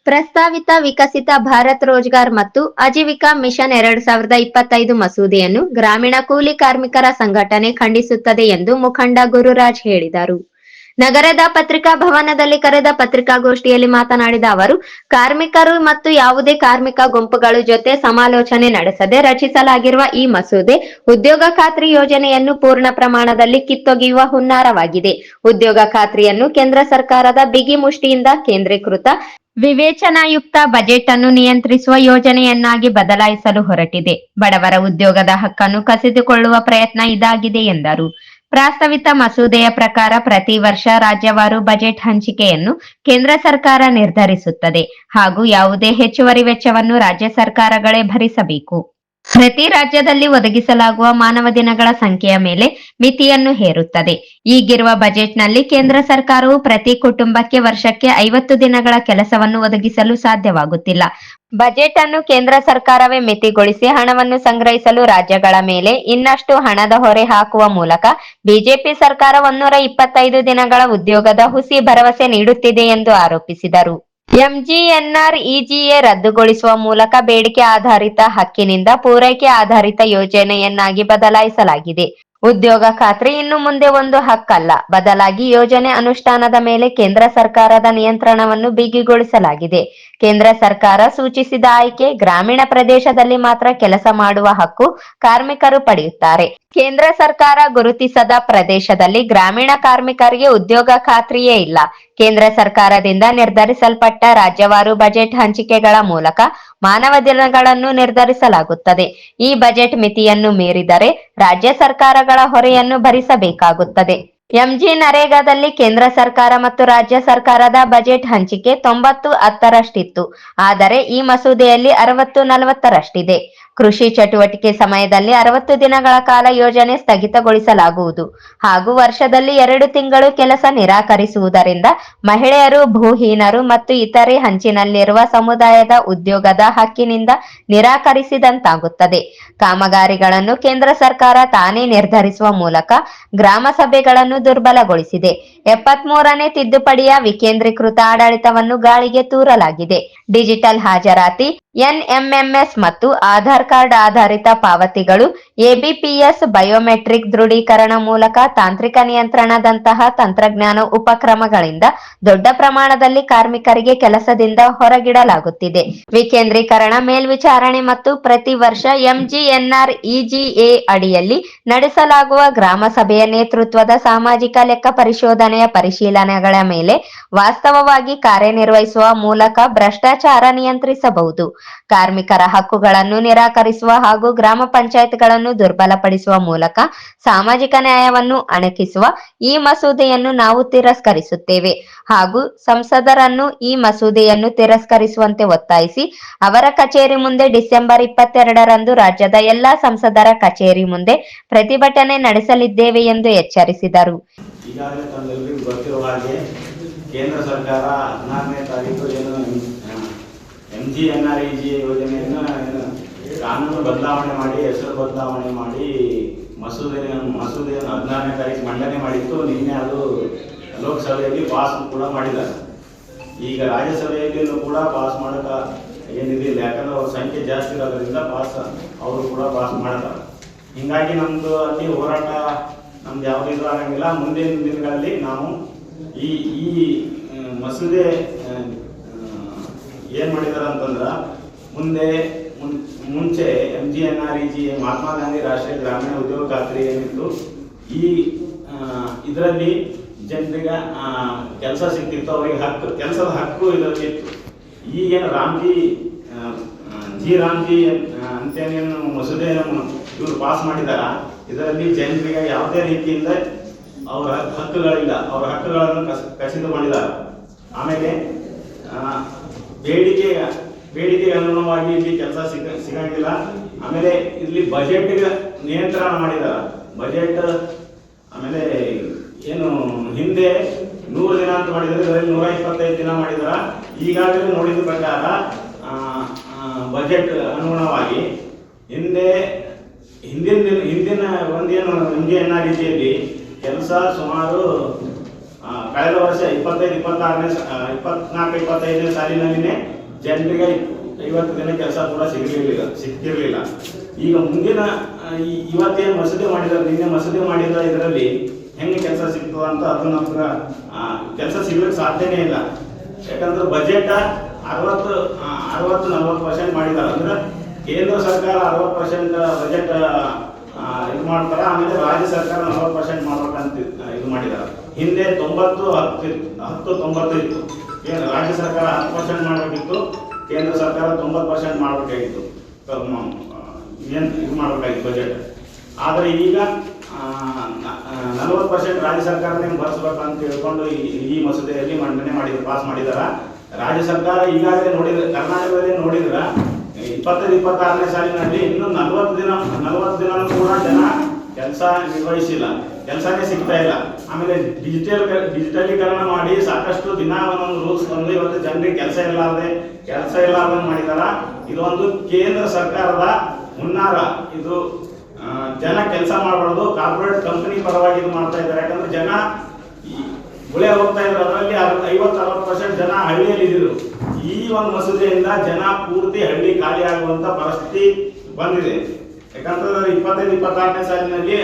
ಪ್ರಸ್ತಾವಿತ ವಿಕಸಿತ ಭಾರತ್ ರೋಜ್ಗಾರ್ ಮತ್ತು ಆಜೀವಿಕಾ ಮಿಷನ್ 2025 ಮಸೂದೆಯನ್ನು ಗ್ರಾಮೀಣ ಕೂಲಿ ಕಾರ್ಮಿಕರ ಸಂಘಟನೆ ಖಂಡಿಸುತ್ತದೆ ಎಂದು ಮುಖಂಡ ಗುರುರಾಜ್ ಹೇಳಿದರು. ನಗರದ ಪತ್ರಿಕಾ ಭವನದಲ್ಲಿ ಕರೆದ ಪತ್ರಿಕಾಗೋಷ್ಠಿಯಲ್ಲಿ ಮಾತನಾಡಿದ ಅವರು, ಕಾರ್ಮಿಕರು ಮತ್ತು ಯಾವುದೇ ಕಾರ್ಮಿಕ ಗುಂಪುಗಳ ಜೊತೆ ಸಮಾಲೋಚನೆ ನಡೆಸದೆ ರಚಿಸಲಾಗಿರುವ ಈ ಮಸೂದೆ ಉದ್ಯೋಗ ಖಾತ್ರಿ ಯೋಜನೆಯನ್ನು ಪೂರ್ಣ ಪ್ರಮಾಣದಲ್ಲಿ ಕಿತ್ತೊಗೆಯುವ ಹುನ್ನಾರವಾಗಿದೆ. ಉದ್ಯೋಗ ಖಾತ್ರಿಯನ್ನು ಕೇಂದ್ರ ಸರ್ಕಾರದ ಬಿಗಿ ಮುಷ್ಟಿಯಿಂದ ಕೇಂದ್ರೀಕೃತ ವಿವೇಚನಾಯುಕ್ತ ಬಜೆಟ್ ಅನ್ನು ನಿಯಂತ್ರಿಸುವ ಯೋಜನೆಯನ್ನಾಗಿ ಬದಲಾಯಿಸಲು ಹೊರಟಿದೆ. ಬಡವರ ಉದ್ಯೋಗದ ಹಕ್ಕನ್ನು ಕಸಿದುಕೊಳ್ಳುವ ಪ್ರಯತ್ನ ಇದಾಗಿದೆ ಎಂದರು. ಪ್ರಸ್ತಾವಿತ ಮಸೂದೆಯ ಪ್ರಕಾರ ಪ್ರತಿ ವರ್ಷ ರಾಜ್ಯವಾರು ಬಜೆಟ್ ಹಂಚಿಕೆಯನ್ನು ಕೇಂದ್ರ ಸರ್ಕಾರ ನಿರ್ಧರಿಸುತ್ತದೆ ಹಾಗೂ ಯಾವುದೇ ಹೆಚ್ಚುವರಿ ವೆಚ್ಚವನ್ನು ರಾಜ್ಯ ಸರ್ಕಾರಗಳೇ ಭರಿಸಬೇಕು. ಪ್ರತಿ ರಾಜ್ಯದಲ್ಲಿ ಒದಗಿಸಲಾಗುವ ಮಾನವ ದಿನಗಳ ಸಂಖ್ಯೆಯ ಮೇಲೆ ಮಿತಿಯನ್ನು ಹೇರುತ್ತದೆ. ಈಗಿರುವ ಬಜೆಟ್ನಲ್ಲಿ ಕೇಂದ್ರ ಸರ್ಕಾರವು ಪ್ರತಿ ಕುಟುಂಬಕ್ಕೆ ವರ್ಷಕ್ಕೆ 50 ದಿನಗಳ ಕೆಲಸವನ್ನು ಒದಗಿಸಲು ಸಾಧ್ಯವಾಗುತ್ತಿಲ್ಲ. ಬಜೆಟ್ ಅನ್ನು ಕೇಂದ್ರ ಸರ್ಕಾರವೇ ಮಿತಿಗೊಳಿಸಿ ಹಣವನ್ನು ಸಂಗ್ರಹಿಸಲು ರಾಜ್ಯಗಳ ಮೇಲೆ ಇನ್ನಷ್ಟು ಹಣದ ಹೊರೆ ಹಾಕುವ ಮೂಲಕ ಬಿಜೆಪಿ ಸರ್ಕಾರ 125 ದಿನಗಳ ಉದ್ಯೋಗದ ಹುಸಿ ಭರವಸೆ ನೀಡುತ್ತಿದೆ ಎಂದು ಆರೋಪಿಸಿದರು. ಎಂಜಿಎನ್ಆರ್ಇಜಿಎ ರದ್ದುಗೊಳಿಸುವ ಮೂಲಕ ಬೇಡಿಕೆ ಆಧಾರಿತ ಹಕ್ಕಿನಿಂದ ಪೂರೈಕೆ ಆಧಾರಿತ ಯೋಜನೆಯನ್ನಾಗಿ ಬದಲಾಯಿಸಲಾಗಿದೆ. ಉದ್ಯೋಗ ಖಾತ್ರಿ ಇನ್ನು ಮುಂದೆ ಒಂದು ಹಕ್ಕಲ್ಲ, ಬದಲಾಗಿ ಯೋಜನೆ ಅನುಷ್ಠಾನದ ಮೇಲೆ ಕೇಂದ್ರ ಸರ್ಕಾರದ ನಿಯಂತ್ರಣವನ್ನು ಬಿಗಿಗೊಳಿಸಲಾಗಿದೆ. ಕೇಂದ್ರ ಸರ್ಕಾರ ಸೂಚಿಸಿದ ಆಯ್ಕೆ ಗ್ರಾಮೀಣ ಪ್ರದೇಶದಲ್ಲಿ ಮಾತ್ರ ಕೆಲಸ ಮಾಡುವ ಹಕ್ಕು ಕಾರ್ಮಿಕರು ಪಡೆಯುತ್ತಾರೆ. ಕೇಂದ್ರ ಸರ್ಕಾರ ಗುರುತಿಸದ ಪ್ರದೇಶದಲ್ಲಿ ಗ್ರಾಮೀಣ ಕಾರ್ಮಿಕರಿಗೆ ಉದ್ಯೋಗ ಖಾತ್ರಿಯೇ ಇಲ್ಲ. ಕೇಂದ್ರ ಸರ್ಕಾರದಿಂದ ನಿರ್ಧರಿಸಲ್ಪಟ್ಟ ರಾಜ್ಯವಾರು ಬಜೆಟ್ ಹಂಚಿಕೆಗಳ ಮೂಲಕ ಮಾನವ ದಿನಗಳನ್ನು ನಿರ್ಧರಿಸಲಾಗುತ್ತದೆ. ಈ ಬಜೆಟ್ ಮಿತಿಯನ್ನು ಮೀರಿದರೆ ರಾಜ್ಯ ಸರ್ಕಾರಗಳ ಹೊರೆಯನ್ನು ಭರಿಸಬೇಕಾಗುತ್ತದೆ. ಎಂಜಿ ನರೇಗಾದಲ್ಲಿ ಕೇಂದ್ರ ಸರ್ಕಾರ ಮತ್ತು ರಾಜ್ಯ ಸರ್ಕಾರದ ಬಜೆಟ್ ಹಂಚಿಕೆ 90-10ರಷ್ಟಿತ್ತು. ಆದರೆ ಈ ಮಸೂದೆಯಲ್ಲಿ 60-40ರಷ್ಟಿದೆ. ಕೃಷಿ ಚಟುವಟಿಕೆ ಸಮಯದಲ್ಲಿ 60 ದಿನಗಳ ಕಾಲ ಯೋಜನೆ ಸ್ಥಗಿತಗೊಳಿಸಲಾಗುವುದು ಹಾಗೂ ವರ್ಷದಲ್ಲಿ 2 ತಿಂಗಳು ಕೆಲಸ ನಿರಾಕರಿಸುವುದರಿಂದ ಮಹಿಳೆಯರು, ಭೂಹೀನರು ಮತ್ತು ಇತರೆ ಹಂಚಿನಲ್ಲಿರುವ ಸಮುದಾಯದ ಉದ್ಯೋಗದ ಹಕ್ಕಿನಿಂದ ನಿರಾಕರಿಸಿದಂತಾಗುತ್ತದೆ. ಕಾಮಗಾರಿಗಳನ್ನು ಕೇಂದ್ರ ಸರ್ಕಾರ ತಾನೇ ನಿರ್ಧರಿಸುವ ಮೂಲಕ ಗ್ರಾಮ ಸಭೆಗಳನ್ನು ದುರ್ಬಲಗೊಳಿಸಿದೆ. 73ನೇ ತಿದ್ದುಪಡಿಯ ವಿಕೇಂದ್ರೀಕೃತ ಆಡಳಿತವನ್ನು ಗಾಳಿಗೆ ತೂರಲಾಗಿದೆ. ಡಿಜಿಟಲ್ ಹಾಜರಾತಿ, ಎನ್ಎಂಎಂಎಸ್ ಮತ್ತು ಆಧಾರ್ ಕಾರ್ಡ್ ಆಧಾರಿತ ಪಾವತಿಗಳು, ಎಬಿಪಿಎಸ್, ಬಯೋಮೆಟ್ರಿಕ್ ದೃಢೀಕರಣ ಮೂಲಕ ತಾಂತ್ರಿಕ ನಿಯಂತ್ರಣದಂತಹ ತಂತ್ರಜ್ಞಾನ ಉಪಕ್ರಮಗಳಿಂದ ದೊಡ್ಡ ಪ್ರಮಾಣದಲ್ಲಿ ಕಾರ್ಮಿಕರಿಗೆ ಕೆಲಸದಿಂದ ಹೊರಗಿಡಲಾಗುತ್ತಿದೆ. ವಿಕೇಂದ್ರೀಕರಣ, ಮೇಲ್ವಿಚಾರಣೆ ಮತ್ತು ಪ್ರತಿ ವರ್ಷ ಎಂಜಿಎನ್ಆರ್ಇಜಿಎ ಅಡಿಯಲ್ಲಿ ನಡೆಸಲಾಗುವ ಗ್ರಾಮ ಸಭೆಯ ನೇತೃತ್ವದ ಸಾಮಾಜಿಕ ಲೆಕ್ಕ ಪರಿಶೋಧನೆಯ ಪರಿಶೀಲನೆಗಳ ಮೇಲೆ ವಾಸ್ತವವಾಗಿ ಕಾರ್ಯನಿರ್ವಹಿಸುವ ಮೂಲಕ ಭ್ರಷ್ಟಾಚಾರ ನಿಯಂತ್ರಿಸಬಹುದು. ಕಾರ್ಮಿಕರ ಹಕ್ಕುಗಳನ್ನು ನಿರಾಕರಿಸುವ ಹಾಗೂ ಗ್ರಾಮ ಪಂಚಾಯತ್ಗಳನ್ನು ದುರ್ಬಲಪಡಿಸುವ ಮೂಲಕ ಸಾಮಾಜಿಕ ನ್ಯಾಯವನ್ನು ಅಣಕಿಸುವ ಈ ಮಸೂದೆಯನ್ನು ನಾವು ತಿರಸ್ಕರಿಸುತ್ತೇವೆ ಹಾಗೂ ಸಂಸದರನ್ನು ಈ ಮಸೂದೆಯನ್ನು ತಿರಸ್ಕರಿಸುವಂತೆ ಒತ್ತಾಯಿಸಿ ಅವರ ಕಚೇರಿ ಮುಂದೆ ಡಿಸೆಂಬರ್ 22ರಂದು ರಾಜ್ಯದ ಎಲ್ಲಾ ಸಂಸದರ ಕಚೇರಿ ಮುಂದೆ ಪ್ರತಿಭಟನೆ ನಡೆಸಲಿದ್ದೇವೆ ಎಂದು ಎಚ್ಚರಿಸಿದರು. ಈಗಾಗಲೇ ತಮ್ಮೆಲ್ಲರಿಗೂ ಗೊತ್ತಿರುವ ಹಾಗೆ ಕೇಂದ್ರ ಸರ್ಕಾರ 16ನೇ ತಾರೀಕು ಎಂಜಿಎನ್ಆರ್ಇಜಿಎ ಯೋಜನೆಯನ್ನು ಕಾನೂನು ಬದಲಾವಣೆ ಮಾಡಿ, ಹೆಸರು ಬದಲಾವಣೆ ಮಾಡಿ ಮಸೂದೆಯನ್ನು 16ನೇ ತಾರೀಕು ಮಂಡನೆ ಮಾಡಿತ್ತು. ನಿನ್ನೆ ಅದು ಲೋಕಸಭೆಯಲ್ಲಿ ಪಾಸ್ ಕೂಡ ಮಾಡಿದ್ದಾರೆ. ಈಗ ರಾಜ್ಯಸಭೆಯಲ್ಲಿಯೂ ಕೂಡ ಪಾಸ್ ಮಾಡೋಕೆ ಏನಿದಿಲ್ಲ, ಯಾಕಂದ್ರೆ ಅವ್ರ ಸಂಖ್ಯೆ ಜಾಸ್ತಿ ಇರೋದ್ರಿಂದ ಅವರು ಕೂಡ ಪಾಸ್ ಮಾಡ್ತಾರೆ. ಹೀಗಾಗಿ ನಮ್ಮದು ಅಲ್ಲಿ ಹೋರಾಟ ನಮ್ದು ಯಾವುದೂ ಇದು ಆಗಂಗಿಲ್ಲ. ಮುಂದಿನ ದಿನಗಳಲ್ಲಿ ನಾವು ಈ ಮಸೂದೆ ಏನು ಮಾಡಿದಾರೆ ಅಂತಂದ್ರೆ, ಮುಂಚೆ ಎಂಜಿಎನ್ಆರ್ಇಜಿಎ ಮಹಾತ್ಮ ಗಾಂಧಿ ರಾಷ್ಟ್ರೀಯ ಗ್ರಾಮೀಣ ಉದ್ಯೋಗ ಖಾತ್ರಿ ಏನಿತ್ತು, ಇದರಲ್ಲಿ ಜನರಿಗೆ ಕೆಲಸ ಸಿಗ್ತಿತ್ತು, ಅವರಿಗೆ ಕೆಲಸದ ಹಕ್ಕು ಇದರಲ್ಲಿ ಇತ್ತು. ಈಗೇನು ರಾಮ್ಜಿ ಅಂತೇನೇನು ಮಸೂದೆಯನ್ನು ಇವರು ಪಾಸ್ ಮಾಡಿದಾರ, ಇದರಲ್ಲಿ ಜನರಿಗೆ ಯಾವುದೇ ರೀತಿಯಿಂದ ಅವರ ಹಕ್ಕುಗಳಿಲ್ಲ, ಅವರ ಹಕ್ಕುಗಳನ್ನು ಕಸಿದುಕೊಂಡಿದ್ದಾರೆ. ಆಮೇಲೆ ಬೇಡಿಕೆಗೆ ಅನುಗುಣವಾಗಿ ಇಲ್ಲಿ ಕೆಲಸ ಸಿಗಂಗಿಲ್ಲ. ಆಮೇಲೆ ಇಲ್ಲಿ ಬಜೆಟ್ಗೆ ನಿಯಂತ್ರಣ ಮಾಡಿದಾರ. ಬಜೆಟ್ ಆಮೇಲೆ ಏನು ಹಿಂದೆ 100 ದಿನ ಅಂತ ಮಾಡಿದರೆ ಇದರಲ್ಲಿ 125 ದಿನ ಮಾಡಿದಾರ. ಈಗಾಗಲೇ ನೋಡಿದ ಪ್ರಕಾರ ಬಜೆಟ್ ಅನುಗುಣವಾಗಿ ಹಿಂದಿನ ಒಂದೇನು ಎಂಜಿಎನ್ಆರ್ಇಜಿಯಲ್ಲಿ ಕೆಲಸ ಸುಮಾರು ಕಳೆದ ವರ್ಷ 24-25ನೇ ಸಾಲಿನಲ್ಲಿನೇ ಜನರಿಗೆ 50 ದಿನ ಕೆಲಸ ಕೂಡ ಸಿಕ್ತಿರ್ಲಿಲ್ಲ. ಈಗ ಮುಂದಿನ ಇವತ್ತೇನು ಮಸೂದೆ ಮಾಡಿದ್ದಾರೆ, ನಿನ್ನೆ ಮಸೂದೆ ಮಾಡಿದ ಇದರಲ್ಲಿ ಹೆಂಗೆ ಕೆಲಸ ಸಿಗ್ತದ ಅಂತ ಅದು ನಮ್ಗೆ ಕೆಲಸ ಸಿಗ್ಲಿಕ್ಕೆ ಸಾಧ್ಯನೇ ಇಲ್ಲ. ಯಾಕಂದ್ರೆ ಬಜೆಟ್ 60-40% ಮಾಡಿದ್ದಾರೆ. ಅಂದ್ರೆ ಕೇಂದ್ರ ಸರ್ಕಾರ 60% ಬಜೆಟ್ ಇದು ಮಾಡ್ತಾರೆ, ಆಮೇಲೆ ರಾಜ್ಯ ಸರ್ಕಾರ 40% ಮಾಡ್ಬೇಕಂತ ಇದು ಮಾಡಿದ್ದಾರೆ. ಹಿಂದೆ 90-10-90 ಇತ್ತು. ರಾಜ್ಯ ಸರ್ಕಾರ 10% ಮಾಡಬೇಕಿತ್ತು, ಕೇಂದ್ರ ಸರ್ಕಾರ 90% ಮಾಡಬೇಕಾಗಿತ್ತು, ಏನು ಇದು ಮಾಡಬೇಕಾಗಿತ್ತು ಬಜೆಟ್. ಆದರೆ ಈಗ 40% ರಾಜ್ಯ ಸರ್ಕಾರನೇ ಭರಿಸ್ಬೇಕಂತ ತಿಳ್ಕೊಂಡು ಈ ಮಸೂದೆಯಲ್ಲಿ ಮಂಡನೆ ಪಾಸ್ ಮಾಡಿದಾರ. ರಾಜ್ಯ ಸರ್ಕಾರ ಈಗಾಗಲೇ ನೋಡಿದ್ರೆ, ಕರ್ನಾಟಕದಲ್ಲಿ ನೋಡಿದ್ರ 25-26ನೇ ಸಾಲಿನಲ್ಲಿ ಇನ್ನು 40 ದಿನ ಕೂಡ ಜನ ಕೆಲಸ ನಿರ್ವಹಿಸಿಲ್ಲ, ಕೆಲಸನೇ ಸಿಗ್ತಾ ಇಲ್ಲ. ಆಮೇಲೆ ಡಿಜಿಟಲೀಕರಣ ಮಾಡಿ ಸಾಕಷ್ಟು ದಿನ ಒಂದೊಂದು ರೂಲ್ಸ್ ಬಂದು ಇವತ್ತು ಜನರಿಗೆ ಕೆಲಸ ಇಲ್ಲಾರ್ದೆ ಮಾಡಿದಾರ. ಇದೊಂದು ಕೇಂದ್ರ ಸರ್ಕಾರದ ಹುನ್ನಾರ. ಇದು ಜನ ಕೆಲಸ ಮಾಡಬಾರ್ದು, ಕಾರ್ಪೊರೇಟ್ ಕಂಪನಿ ಪರವಾಗಿ ಇದು ಮಾಡ್ತಾ ಇದ್ದಾರೆ. ಯಾಕಂದ್ರೆ ಜನ ಗುಳೆ ಹೋಗ್ತಾ ಇದ್ರು, ಅದರಲ್ಲಿ 50-60% ಜನ ಹಳ್ಳಿಯಲ್ಲಿ ಇದ್ರು. ಈ ಒಂದು ಮಸೂದೆಯಿಂದ ಜನ ಪೂರ್ತಿ ಹಳ್ಳಿ ಖಾಲಿ ಆಗುವಂತ ಪರಿಸ್ಥಿತಿ ಬಂದಿದೆ. ಯಾಕಂತಂದ್ರೆ 25-26ನೇ ಸಾಲಿನಲ್ಲಿ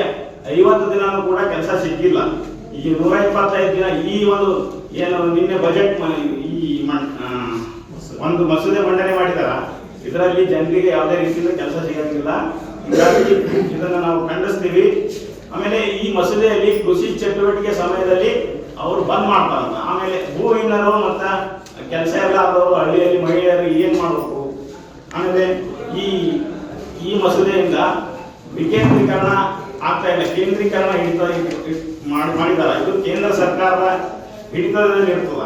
50 ದಿನನೂ ಕೂಡ ಕೆಲಸ ಸಿಕ್ಕಿಲ್ಲ. ಈ 125 ದಿನ ಈ ಒಂದು ಏನು ನಿನ್ನೆ ಬಜೆಟ್ ಈ ಒಂದು ಮಸೂದೆ ಮಂಡನೆ ಮಾಡಿದಾರ, ಇದರಲ್ಲಿ ಜನರಿಗೆ ಯಾವುದೇ ರೀತಿಯಿಂದ ಕೆಲಸ ಸಿಗಂಗಿಲ್ಲ. ಹೀಗಾಗಿ ಇದನ್ನು ನಾವು ಖಂಡಿಸ್ತೀವಿ. ಆಮೇಲೆ ಈ ಮಸೂದೆಯಲ್ಲಿ ಕೃಷಿ ಚಟುವಟಿಕೆ ಸಮಯದಲ್ಲಿ ಅವರು ಬಂದ್ ಮಾಡ್ತಾರಂತ. ಆಮೇಲೆ ಭೂಹೀನರು ಮತ್ತ ಕೆಲಸ ಎಲ್ಲ ಆದವರು ಹಳ್ಳಿಯಲ್ಲಿ ಮಹಿಳೆಯರು ಏನ್ ಮಾಡಬೇಕು. ಆಮೇಲೆ ಈ ಮಸೂದೆಯಿಂದ ವಿಕೇಂದ್ರೀಕರಣ ಆಗ್ತಾ ಇಲ್ಲ, ಕೇಂದ್ರೀಕರಣ ಮಾಡಿದಾರ. ಇದು ಕೇಂದ್ರ ಸರ್ಕಾರದ ಹಿಡಿತದಲ್ಲಿ ಇರ್ತದ.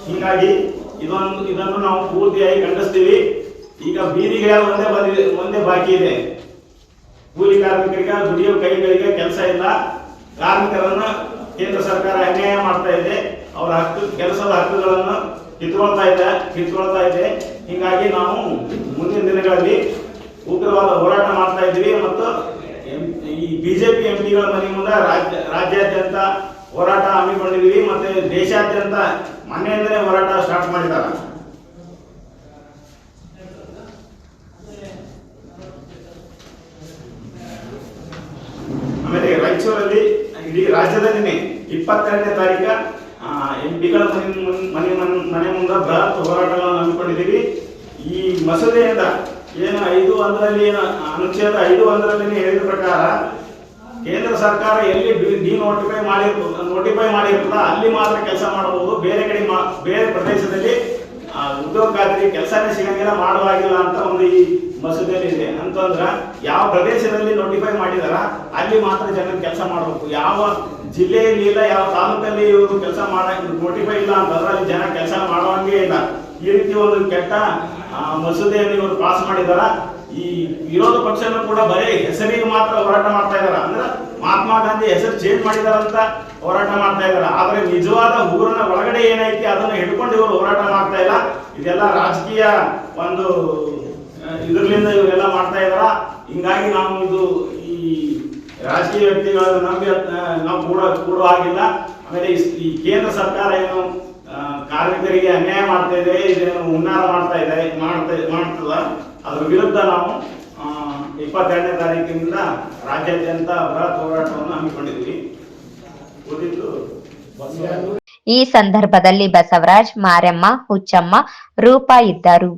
ಹೀಗಾಗಿ ಇದನ್ನು ನಾವು ಪೂರ್ತಿಯಾಗಿ ಖಂಡಿಸ್ತೀವಿ. ಈಗ ಬೀದಿಗೆ ಒಂದೇ ಬಾಕಿ ಇದೆ. ಕೂಲಿ ಕಾರ್ಮಿಕರಿಗೆ, ದುಡಿಯೋ ಕೈಗಳಿಗೆ ಕೆಲಸ ಇಲ್ಲ. ಕಾರ್ಮಿಕರನ್ನು ಕೇಂದ್ರ ಸರ್ಕಾರ ಅನ್ಯಾಯ ಮಾಡ್ತಾ ಇದೆ, ಅವರ ಕೆಲಸದ ಹಕ್ಕುಗಳನ್ನು ಕಿತ್ಕೊಳ್ತಾ ಇದೆ. ಹೀಗಾಗಿ ನಾವು ಮುಂದಿನ ದಿನಗಳಲ್ಲಿ ಉಗ್ರವಾದ ಹೋರಾಟ ಮಾಡ್ತಾ ಇದ್ದೀವಿ. ಮತ್ತು ಈ ಬಿಜೆಪಿ ಎಂಪಿಗಳ ಮನೆ ಮುಂದೆ ರಾಜ್ಯಾದ್ಯಂತ ಹೋರಾಟ ಹಮ್ಮಿಕೊಂಡಿದ್ದೀವಿ. ಮತ್ತೆ ದೇಶಾದ್ಯಂತ ಮೊನ್ನೆಯಿಂದಲೇ ಹೋರಾಟ ಸ್ಟಾರ್ಟ್ ಮಾಡಿದ್ದಾರೆ. ಆಮೇಲೆ ರಾಯಚೂರಲ್ಲಿ ಇಡೀ ರಾಜ್ಯದಲ್ಲಿನೇ 22ನೇ ತಾರೀಕು ಎಂಪಿಗಳ ಮನೆ ಮುಂದೆ ಬೃಹತ್ ಹೋರಾಟಗಳನ್ನು ಹಮ್ಮಿಕೊಂಡಿದ್ದೀವಿ. ಈ ಮಸೂದೆಯಿಂದ ಏನು 5(1)ರಲ್ಲಿ ಅನುಚ್ಛೇದ 5(1)ರಲ್ಲಿ ಹೇಳಿದ ಪ್ರಕಾರ ಕೇಂದ್ರ ಸರ್ಕಾರ ಎಲ್ಲಿ ನೋಟಿಫೈ ಮಾಡಿರ್ತದ ಅಲ್ಲಿ ಮಾತ್ರ ಕೆಲಸ ಮಾಡಬಹುದು. ಬೇರೆ ಪ್ರದೇಶದಲ್ಲಿ ಉದ್ಯೋಗ ಖಾತ್ರಿ ಕೆಲಸನೇ ಸಿಗಂಗಿಲ್ಲ, ಮಾಡುವಾಗಿಲ್ಲ ಅಂತ ಒಂದು ಈ ಮಸೂದೆಯಲ್ಲಿ ಇದೆ. ಅಂತಂದ್ರ ಯಾವ ಪ್ರದೇಶದಲ್ಲಿ ನೋಟಿಫೈ ಮಾಡಿದಾರ ಅಲ್ಲಿ ಮಾತ್ರ ಜನ ಕೆಲಸ ಮಾಡಬೇಕು. ಯಾವ ಜಿಲ್ಲೆಯಲ್ಲಿ ಇಲ್ಲ, ಯಾವ ತಾಲೂಕಲ್ಲಿ ಇವರು ಕೆಲಸ ನೋಟಿಫೈ ಇಲ್ಲ ಅಂತಂದ್ರೆ ಅಲ್ಲಿ ಜನ ಕೆಲಸ ಮಾಡುವಂಗೆ ಇಲ್ಲ. ಈ ರೀತಿ ಒಂದು ಕೆಟ್ಟ ಮಸೂದೆಯನ್ನು ಇವರು ಪಾಸ್ ಮಾಡಿದಾರ. ಈ ವಿರೋಧ ಪಕ್ಷನೂ ಕೂಡ ಬರೀ ಹೆಸರಿಗೆ ಮಾತ್ರ ಹೋರಾಟ ಮಾಡ್ತಾ ಇದಾರ. ಅಂದ್ರೆ ಮಹಾತ್ಮ ಗಾಂಧಿ ಹೆಸರು ಚೇಂಜ್ ಮಾಡಿದಾರಂತ ಹೋರಾಟ ಮಾಡ್ತಾ ಇದಾರ. ಆದ್ರೆ ನಿಜವಾದ ಊರಿನ ಒಳಗಡೆ ಏನೈತಿ ಅದನ್ನ ಹಿಡ್ಕೊಂಡು ಇವರು ಹೋರಾಟ ಮಾಡ್ತಾ ಇಲ್ಲ. ಇದೆಲ್ಲ ರಾಜಕೀಯ ಒಂದು ಇದರಿಂದ ಇವರೆಲ್ಲ ಮಾಡ್ತಾ ಇದಾರ. ಹಿಂಗಾಗಿ ನಾವು ಈ ರಾಜಕೀಯ ವ್ಯಕ್ತಿಗಳನ್ನು ನಂಬಿ ನಾವು ಕೂಡ ಆಗಿಲ್ಲ. ಆಮೇಲೆ ಈ ಕೇಂದ್ರ ಸರ್ಕಾರ ಏನು ಕಾರ್ಮಿಕರಿಗೆ ಅನ್ಯಾಯ ಮಾಡ್ತಾ ಇದೆ, ಇದೇನು ಹುನ್ನಾರ ಮಾಡ್ತದ, ಅದ್ರ ವಿರುದ್ಧ ನಾವು 22ನೇ ತಾರೀಕಿನಿಂದ ರಾಜ್ಯಾದ್ಯಂತ ಬೃಹತ್ ಹೋರಾಟವನ್ನು ಹಮ್ಮಿಕೊಂಡಿದ್ವಿ. ಈ ಸಂದರ್ಭದಲ್ಲಿ ಬಸವರಾಜ್, ಮಾರಮ್ಮ, ಹುಚ್ಚಮ್ಮ, ರೂಪಾ ಇದ್ದರು.